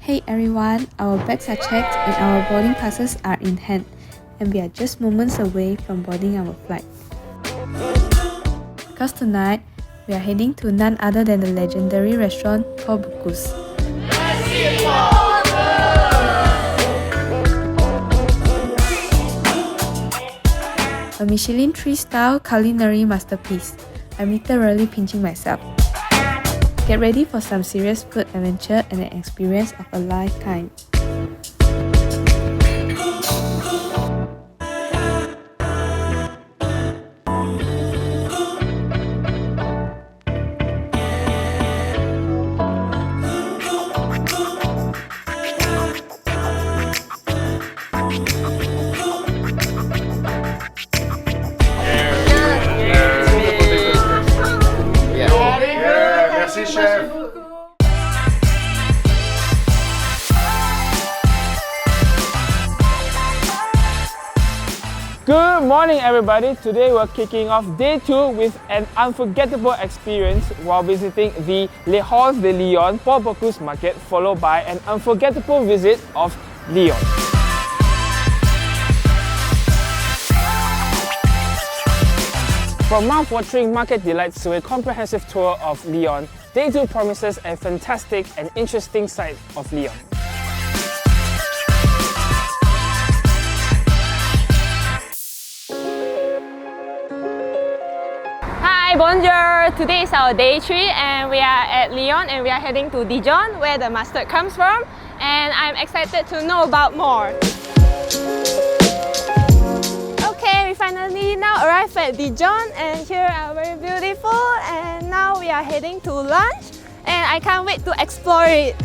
Hey everyone, our bags are checked and our boarding passes are in hand, and we are just moments away from boarding our flight. Because tonight, we are heading to none other than the legendary restaurant called Bocuse. A Michelin 3-star culinary masterpiece. I'm literally pinching myself. Get ready for some serious food adventure and an experience of a lifetime. Good morning everybody! Today we're kicking off day 2 with an unforgettable experience while visiting the Les Halles de Lyon Port Bocuse market, followed by an unforgettable visit of Lyon. From mouth-watering market delights to a comprehensive tour of Lyon, day 2 promises a fantastic and interesting side of Lyon. Hi, bonjour! Today is our day 3 and we are at Lyon and we are heading to Dijon, where the mustard comes from, and I'm excited to know about more. Okay, we finally now arrived at Dijon and here are very beautiful, and now we are heading to lunch and I can't wait to explore it.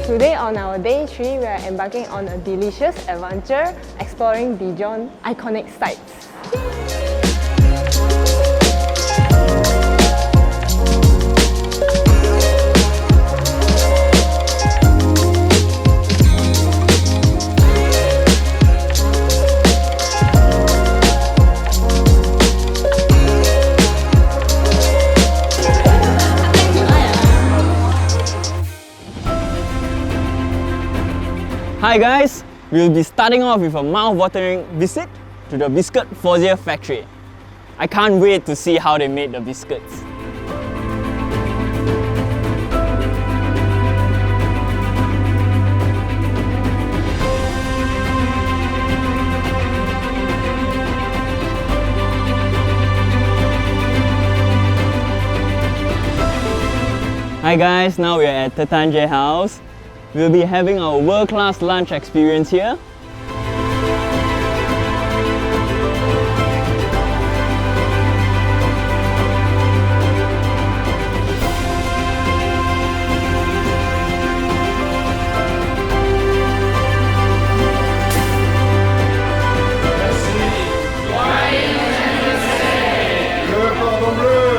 Today on our day 3, we are embarking on a delicious adventure exploring Dijon iconic sites. Hi guys, we'll be starting off with a mouth-watering visit to the biscuit Forzier factory. I can't wait to see how they made the biscuits. Hi guys, now we're at Tatanje House. We'll be having our world-class lunch experience here. Cordon Bleu!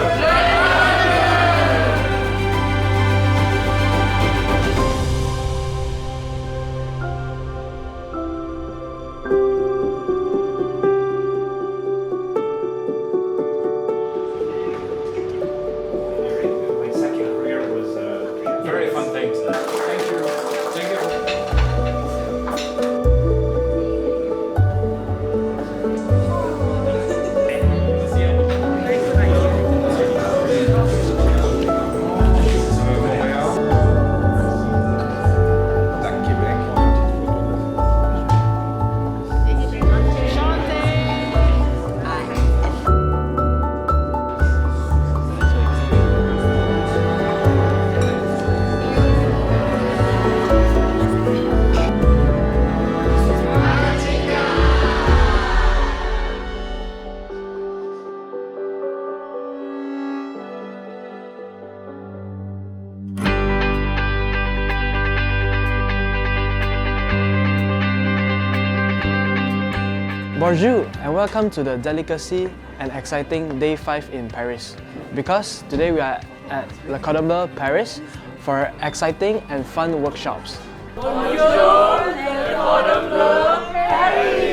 Bonjour and welcome to the delicacy and exciting day 5 in Paris. Because today we are at Le Cordon Bleu Paris for exciting and fun workshops. Bonjour, le Cordon Bleu Paris!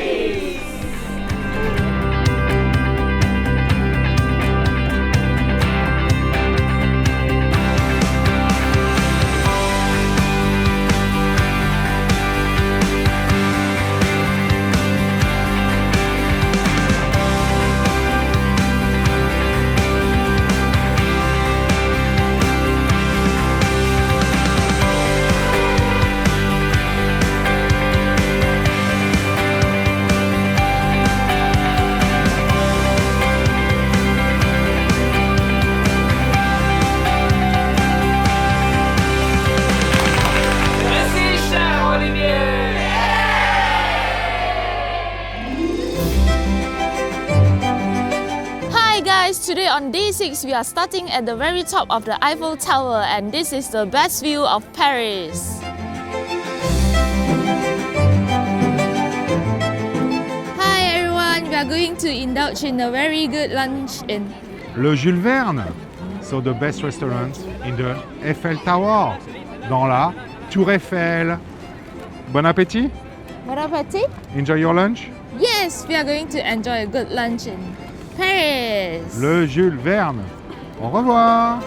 Today on day 6, we are starting at the very top of the Eiffel Tower, and this is the best view of Paris. Hi everyone, we are going to indulge in a very good lunch in Le Jules Verne. So the best restaurant in the Eiffel Tower. Dans la Tour Eiffel. Bon appétit. Bon appetit? Enjoy your lunch. Yes, we are going to enjoy a good lunch in Paris. Le Jules Verne. Au revoir.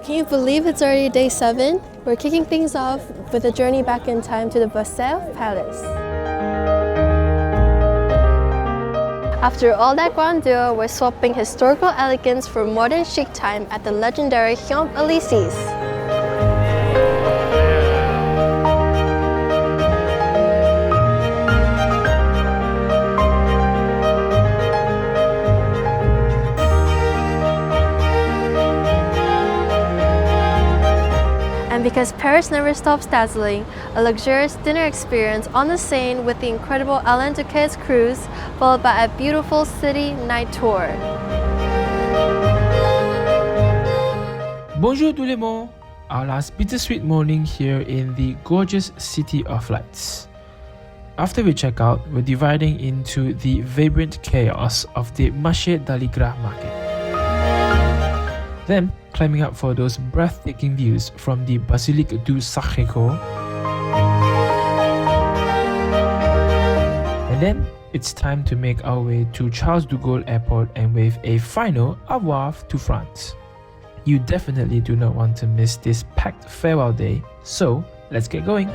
Can you believe it's already day 7? We're kicking things off with a journey back in time to the Versailles Palace. After all that grandeur, we're swapping historical elegance for modern chic time at the legendary Champs-Élysées. And because Paris never stops dazzling, a luxurious dinner experience on the Seine with the incredible Alain Duquesne's cruise, followed by a beautiful city night tour. Bonjour tout le monde! Our last bittersweet morning here in the gorgeous City of Lights. After we check out, we're dividing into the vibrant chaos of the Marché d'Aligre market. Then, climbing up for those breathtaking views from the Basilique du Sacré-Cœur. And then, it's time to make our way to Charles de Gaulle Airport and wave a final au revoir to France. You definitely do not want to miss this packed farewell day, so let's get going.